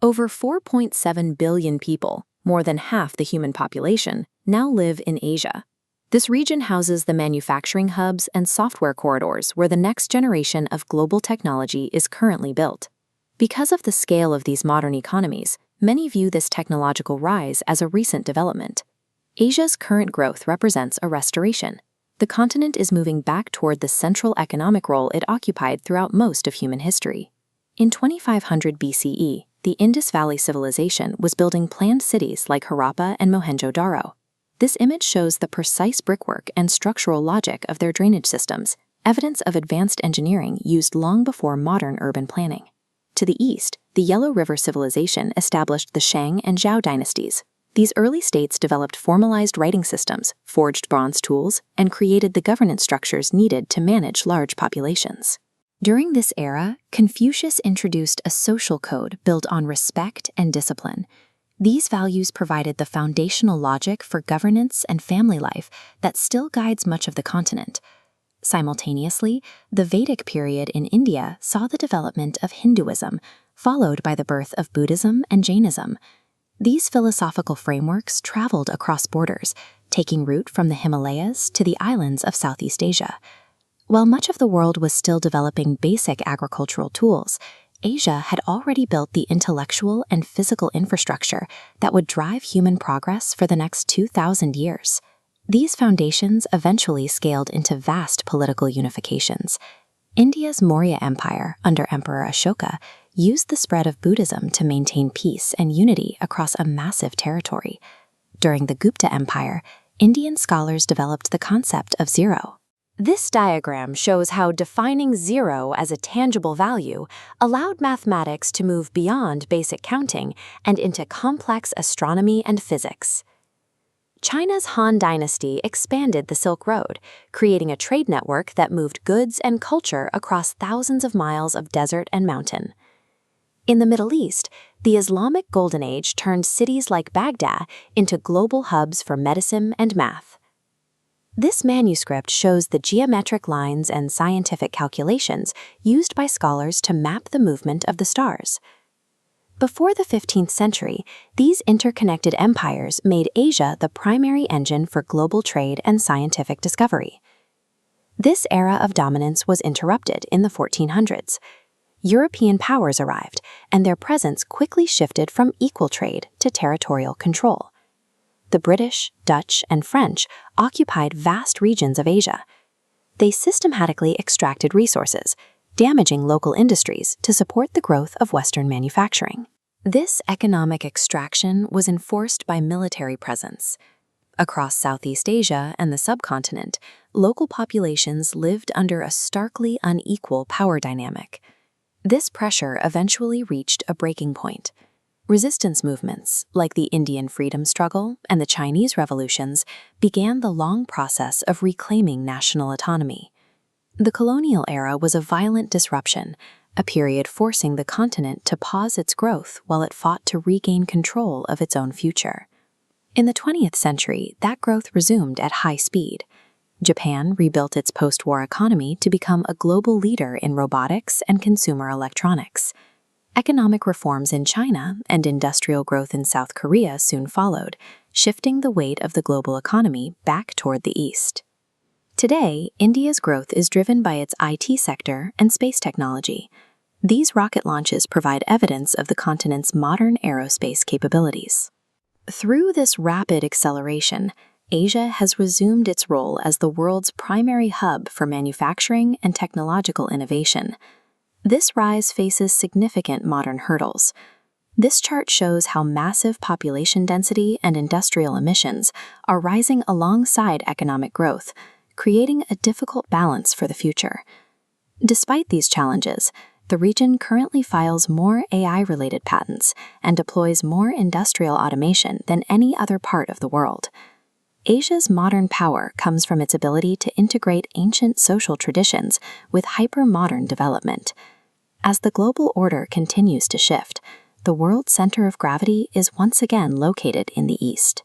Over 4.7 billion people, more than half the human population, now live in Asia. This region houses the manufacturing hubs and software corridors where the next generation of global technology is currently built. Because of the scale of these modern economies, many view this technological rise as a recent development. Asia's current growth represents a restoration. The continent is moving back toward the central economic role it occupied throughout most of human history. In 2500 BCE, the Indus Valley Civilization was building planned cities like Harappa and Mohenjo-Daro. This image shows the precise brickwork and structural logic of their drainage systems, evidence of advanced engineering used long before modern urban planning. To the east, the Yellow River Civilization established the Shang and Zhou dynasties. These early states developed formalized writing systems, forged bronze tools, and created the governance structures needed to manage large populations. During this era, Confucius introduced a social code built on respect and discipline. These values provided the foundational logic for governance and family life that still guides much of the continent. Simultaneously, the Vedic period in India saw the development of Hinduism, followed by the birth of Buddhism and Jainism. These philosophical frameworks traveled across borders, taking root from the Himalayas to the islands of Southeast Asia. While much of the world was still developing basic agricultural tools, Asia had already built the intellectual and physical infrastructure that would drive human progress for the next 2,000 years. These foundations eventually scaled into vast political unifications. India's Maurya Empire, under Emperor Ashoka, used the spread of Buddhism to maintain peace and unity across a massive territory. During the Gupta Empire, Indian scholars developed the concept of zero. This diagram shows how defining zero as a tangible value allowed mathematics to move beyond basic counting and into complex astronomy and physics. China's Han Dynasty expanded the Silk Road, creating a trade network that moved goods and culture across thousands of miles of desert and mountain. In the Middle East, the Islamic Golden Age turned cities like Baghdad into global hubs for medicine and math. This manuscript shows the geometric lines and scientific calculations used by scholars to map the movement of the stars. Before the 15th century, these interconnected empires made Asia the primary engine for global trade and scientific discovery. This era of dominance was interrupted in the 1400s. European powers arrived, and their presence quickly shifted from equal trade to territorial control. The British, Dutch, and French occupied vast regions of Asia. They systematically extracted resources, damaging local industries to support the growth of Western manufacturing. This economic extraction was enforced by military presence. Across Southeast Asia and the subcontinent, local populations lived under a starkly unequal power dynamic. This pressure eventually reached a breaking point. Resistance movements, like the Indian freedom struggle and the Chinese revolutions, began the long process of reclaiming national autonomy. The colonial era was a violent disruption, a period forcing the continent to pause its growth while it fought to regain control of its own future. In the 20th century, that growth resumed at high speed. Japan rebuilt its post-war economy to become a global leader in robotics and consumer electronics. Economic reforms in China and industrial growth in South Korea soon followed, shifting the weight of the global economy back toward the east. Today, India's growth is driven by its IT sector and space technology. These rocket launches provide evidence of the continent's modern aerospace capabilities. Through this rapid acceleration, Asia has resumed its role as the world's primary hub for manufacturing and technological innovation. This rise faces significant modern hurdles. This chart shows how massive population density and industrial emissions are rising alongside economic growth, creating a difficult balance for the future. Despite these challenges, the region currently files more AI-related patents and deploys more industrial automation than any other part of the world. Asia's modern power comes from its ability to integrate ancient social traditions with hyper-modern development. As the global order continues to shift, the world's center of gravity is once again located in the East.